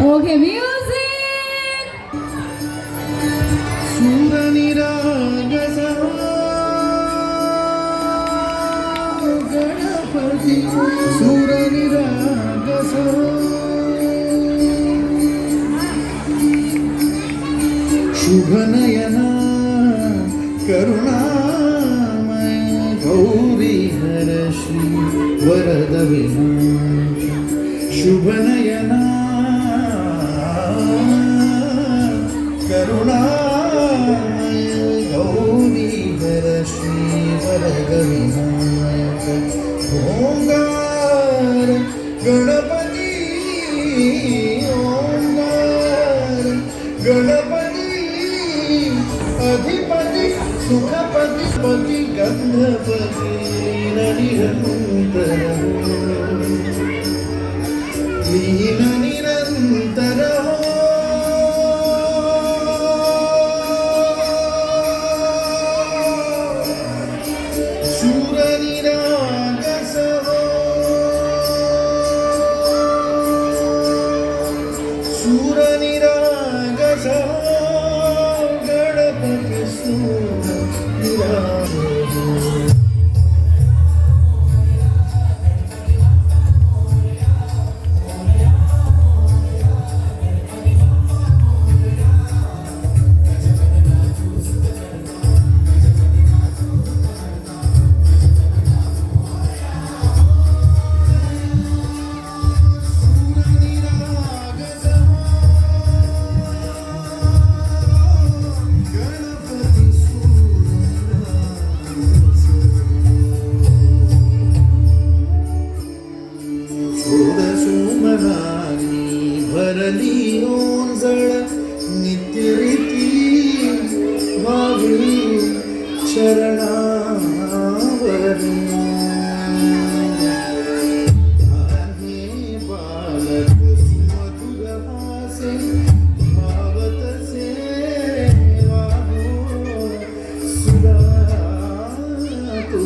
Okay music. सूरनिरागसा गणपती सूरनिरागसा शुभनयना करुणामय गौरी हरश्री वरद विनायक शुभनयना करुणामय गौरी हरश्री वरद विनायक ओंकार गणपती ओंकार गणपती अधिपती सुखपती पती गंधपती निरंतर लीन निरंतर सूरनिरागस सूरनिरागस गणपती सूरनिरागस. भरली ओंजळ नित्यरीती वावली चरणावरी धान्ये बालक सुमधुर हासे भावतसे वाहो सुरा तू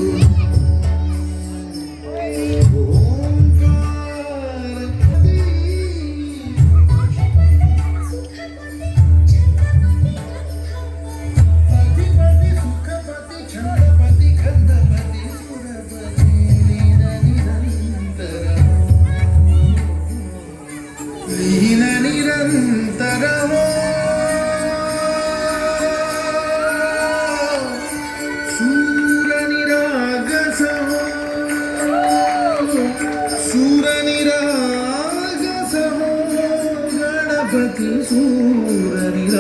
लीन निरंतर सूरनिरागस सूरनिरागस गणपती सूरनिरागस.